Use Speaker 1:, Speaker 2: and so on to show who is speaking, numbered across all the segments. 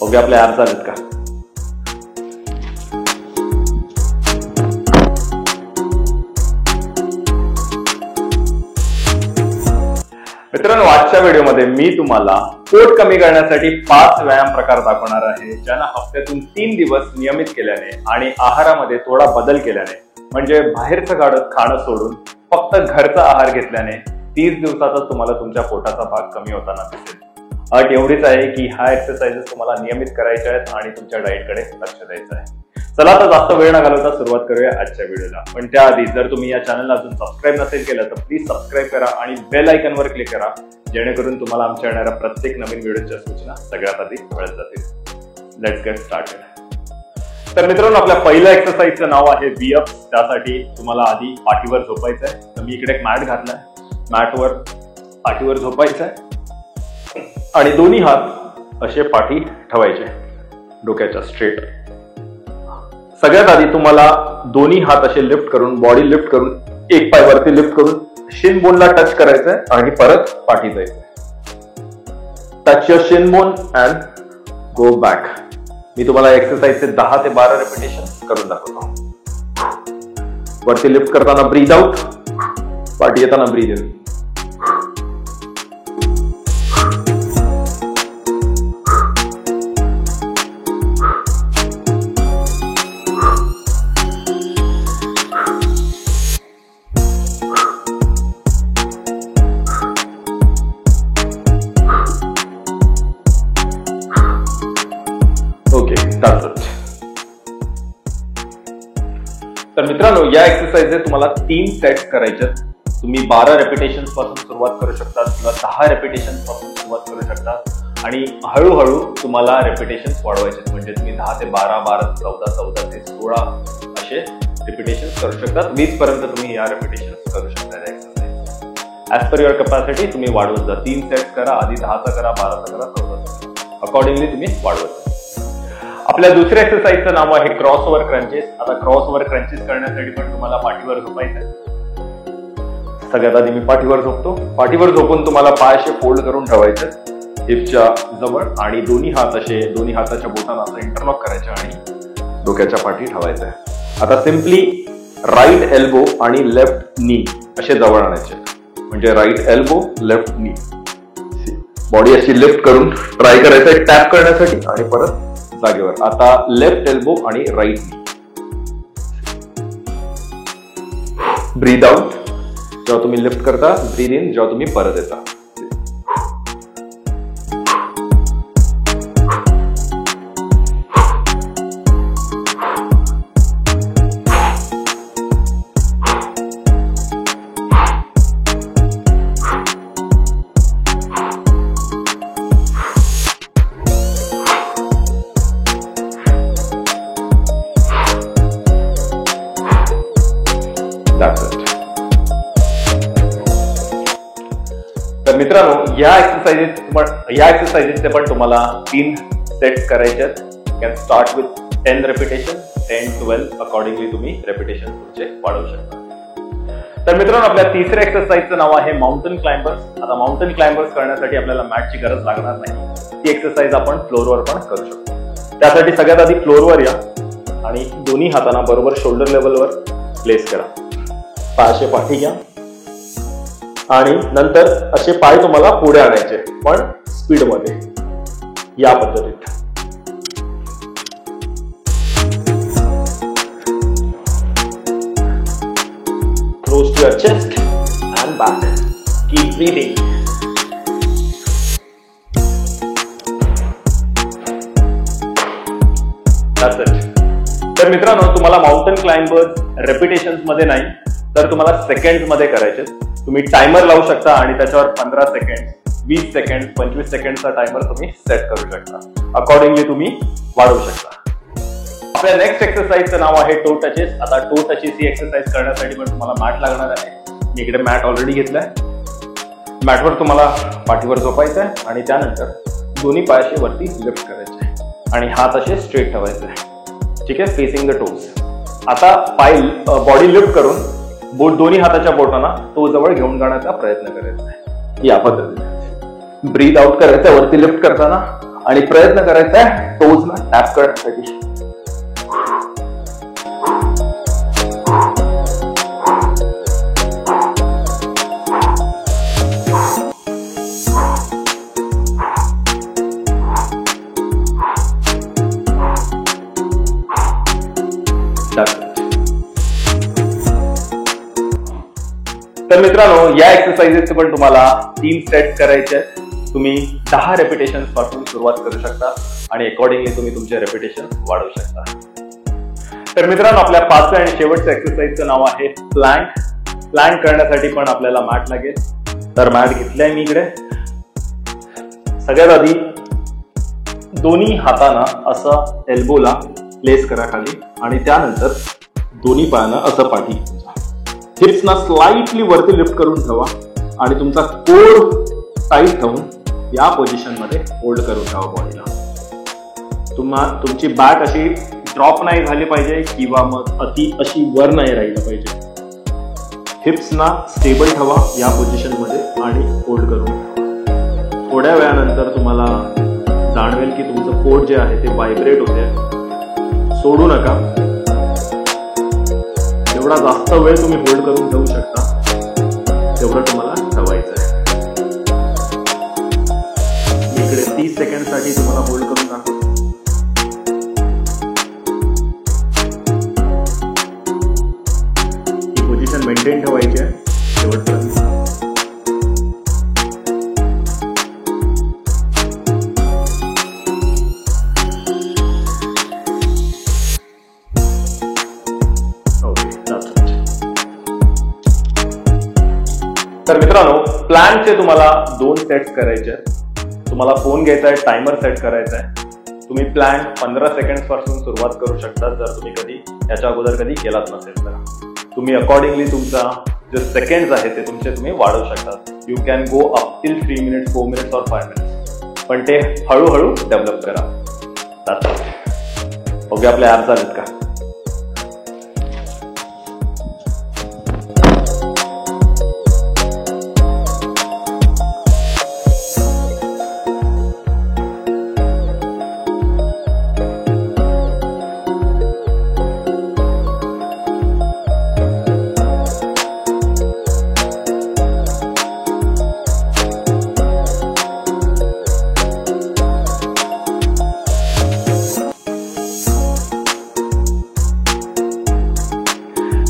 Speaker 1: बघूया आपल्या ऍप झालेत का. मित्रांनो, आजच्या व्हिडिओमध्ये मी तुम्हाला पोट कमी करण्यासाठी 5 व्यायाम प्रकार दाखवणार आहे, ज्यांना हफ्त्यातून 3 दिवस नियमित केल्याने आणि आहारामध्ये थोडा बदल केल्याने, म्हणजे बाहेरचं खाणं सोडून फक्त घरचा आहार घेतल्याने 30 दिवसातच तुम्हाला तुमच्या पोटाचा भाग कमी होताना दिसेल. अट एवढीच आहे की हा एक्सरसाइजेस तुम्हाला नियमित करायचे आहेत आणि तुमच्या डाएटकडे लक्ष द्यायचं आहे. चला तर जास्त वेळ न घालवता सुरुवात करूया आजच्या व्हिडिओला. पण त्याआधी जर तुम्ही या चॅनलला अजून सबस्क्राईब नसेल केलं तर प्लीज सबस्क्राईब करा आणि बेल आयकॉनवर क्लिक करा, जेणेकरून तुम्हाला आमच्या येणाऱ्या प्रत्येक नवीन व्हिडिओच्या सूचना सगळ्यात आधी मिळत जातील. Let's get started. तर मित्रांनो, आपल्या पहिल्या एक्सरसाइजचं नाव आहे वी-अप. त्यासाठी तुम्हाला आधी पाठीवर झोपायचं आहे. तर मी इकडे एक मॅट घातलाय, मॅटवर पाठीवर झोपायचं आहे आणि दोन्ही हात असे पाठी ठेवायचे डोक्याच्या स्ट्रेट. सगळ्यात आधी तुम्हाला दोन्ही हात असे लिफ्ट करून, बॉडी लिफ्ट करून, एक पाय वरती लिफ्ट करून शिन बोनला टच करायचंय आणि परत पाठी जायचंय. Touch your shin bone and go back. मी तुम्हाला एक्सरसाइजचे 10 ते 12 रेपिटेशन करून दाखवतो. वरती लिफ्ट करताना ब्रीद आउट, पाठी येताना ब्रीद इन. तर मित्रांनो, या एक्सरसाइज तुम्हाला 3 सेट्स करायचे. तुम्ही 12 रेपिटेशन पासून सुरुवात करू शकता किंवा 10 रेपिटेशन पासून सुरुवात करू शकता आणि हळूहळू तुम्हाला रेपिटेशन वाढवायचे. म्हणजे तुम्ही 10 ते 12, 12 ते 14, 14 ते 16 असे रेपिटेशन करू शकता. 20 पर्यंत तुम्ही या रेपिटेशन करू शकता. Exercise as per your capacity तुम्ही वाढवत जा. 3 सेट्स करा, आधी 10चा करा, 12चा करा, 14चा करा. अकॉर्डिंगली तुम्ही वाढवत जा. आपल्या दुसऱ्या एक्सरसाइजचं नाव आहे क्रॉसओव्हर क्रंचेस. आता क्रॉसओव्हर क्रंचेस करण्यासाठी पण तुम्हाला पाठीवर झोपायचं आहे. सगळ्यात आधी मी पाठीवर झोपतो. पाठीवर झोपून तुम्हाला पाय असे फोल्ड करून ठेवायचे हिपच्या जवळ आणि दोन्ही हाताच्या बोटांना असं इंटरलॉक करायचे आणि डोक्याच्या पाठी ठेवायचं आहे. आता सिम्पली राईट एल्बो आणि लेफ्ट नी असे जवळ आणायचे. म्हणजे right elbow, left knee. Body अशी लिफ्ट करून ट्राय करायचं टॅप करण्यासाठी आणि परत जागेवर. आता लेफ्ट एल्बो आणि राईट नी. ब्रीद आउट जेव्हा तुम्ही लिफ्ट करता, ब्रीद इन जेव्हा तुम्ही परत येता. तर मित्रांनो, या एक्सरसाइजेसचे पण तुम्हाला 3 सेट्स करायचे आहेत. You can start with 10 repetition, 10, 12 accordingly तुम्ही रेपिटेशन तुमचे वाढवू शकता. तर मित्रांनो, आपल्या तिसऱ्या एक्सरसाइजचं नाव आहे माउंटन क्लाइंबर्स. आता माउंटन क्लाइंबर्स करण्यासाठी आपल्याला मॅटची गरज लागणार नाही. ती एक्सरसाइज आपण फ्लोअरवर पण करू शकतो. त्यासाठी सगळ्यात आधी फ्लोअरवर या आणि दोन्ही हातांना बरोबर शोल्डर लेवलवर प्लेस करा. पायाचे पाठी घ्या आणि नंतर असे पाय तुम्हाला पुढे आणायचे, पण स्पीड मध्ये. या पद्धतीत close to your chest and back. Keep breathing. That's it. तर मित्रांनो, तुम्हाला माउंटन क्लाइंबर्स रेपिटेशन्स मध्ये नाही तर तुम्हाला सेकंड मध्ये करायचे. तुम्ही टायमर लावू शकता आणि त्याच्यावर 15 सेकंड, 20 सेकंड, 25 सेकंडचा टायमर तुम्ही सेट करू शकता. अकॉर्डिंगली तुम्ही वाढवू शकता. आपल्या नेक्स्ट एक्सरसाइजचं नाव आहे टो टचेस. आता टो टचेस ही एक्सरसाइज करण्यासाठी पण तुम्हाला मॅट लागणार आहे. मी इकडे मॅट ऑलरेडी घेतलाय. मॅटवर तुम्हाला पाठीवर झोपायचं आहे आणि त्यानंतर दोन्ही पायाशी वरती लिफ्ट करायचे आणि हात असे स्ट्रेट ठेवायचे. ठीक आहे, फेसिंग द टोज. आता पाय बॉडी लिफ्ट करून दोन्ही हाताच्या बोटांना तो जवळ घेऊन जाण्याचा प्रयत्न करायचा आहे. या पद्धतीने ब्रीद आउट करायचं वरती लिफ्ट करताना आणि प्रयत्न करायचा आहे टोजला टॅप करण्यासाठी. तर मित्रांनो, या एक्सरसाइजेस पण तुम्हाला 3 सेट करायचे आहेत. तुम्ही 10 रेपिटेशन पासून सुरुवात करू शकता आणि अकॉर्डिंगली तुम्ही तुमचे रेपिटेशन वाढवू शकता. तर मित्रांनो, आपल्या 5व्या आणि शेवटच्या एक्सरसाइजचं नाव आहे प्लँक. प्लँक करण्यासाठी पण आपल्याला मॅट लागेल. तर मॅट घेतलाय मी इकडे. सगळ्यात आधी दोन्ही हातांना असं एल्बोला प्लेस करा खाली आणि त्यानंतर दोन्ही पायांना असं पाठी हिप्सना स्लाइटली वरती लिफ्ट करून ठेवा आणि तुमचा कोर टाईट ठेवून या पोझिशन मध्ये होल्ड करून ठेवा बॉडीला. तुमची बॅक अशी ड्रॉप नाही झाली पाहिजे किंवा मग अति अशी वर नाही राहिली पाहिजे. हिप्सना स्टेबल ठेवा या पोझिशन मध्ये आणि होल्ड करून. थोड्या वेळानंतर तुम्हाला जाणवेल की तुमचं पोट जे आहे ते व्हायब्रेट होते. सोडू नका. जेवढा जास्त वेळ तुम्ही होल्ड करून ठेवू शकता तेवढं तुम्हाला ठेवायचं आहे. इकडे 30 सेकंड साठी तुम्हाला होल्ड करून टाकू. ही पोझिशन मेंटेन ठेवायची आहे शेवटपर्यंत. तर मित्रांनो, प्लॅनचे तुम्हाला 2 सेट्स करायचे. तुम्हाला फोन घ्यायचा आहे, टायमर सेट करायचा आहे. तुम्ही प्लॅन 15 सेकंड पासून सुरुवात करू शकता जर तुम्ही कधी याच्या अगोदर कधी केलाच नसेल तर. तुम्ही अकॉर्डिंगली तुमचा जे सेकंड्स आहे ते तुम्ही वाढवू शकता. You can go up till 3 minutes, 4 minutes और 5 मिनिट्स, पण ते हळूहळू डेव्हलप करा. ओके, आपल्या ऍप झालेत का?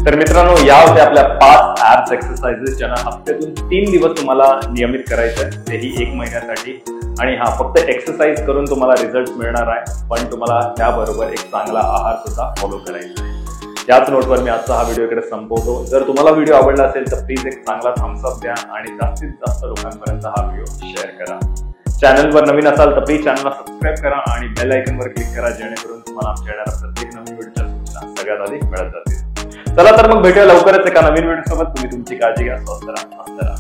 Speaker 1: तर मित्रांनो, या होत्या आपल्या 5 ऍप्स एक्सरसाइजेस ज्यांना हप्त्यातून 3 दिवस तुम्हाला नियमित करायचं आहे, तेही 1 महिन्यासाठी. आणि हा फक्त एक्सरसाइज करून तुम्हाला रिझल्ट मिळणार आहे, पण तुम्हाला त्याबरोबर एक चांगला आहार सुद्धा फॉलो करायचा आहे. याच नोटवर मी आजचा हा व्हिडिओ इकडे संपवतो. जर तुम्हाला व्हिडिओ आवडला असेल तर प्लीज एक चांगला थम्स अप द्या आणि जास्तीत जास्त लोकांपर्यंत हा व्हिडिओ शेअर करा. चॅनलवर नवीन असाल तर प्लीज चॅनलला सबस्क्राईब करा आणि बेल आयकॉनवर क्लिक करा, जेणेकरून तुम्हाला आमच्या येणाऱ्या प्रत्येक नवीन व्हिडिओच्या सूचना सगळ्यात आधी मिळत जातील. चला तर मग भेटूया लवकरच एका नवीन व्हिडिओ सोबत. तुम्ही तुमची काळजी घ्या. स्वस्थ राहा.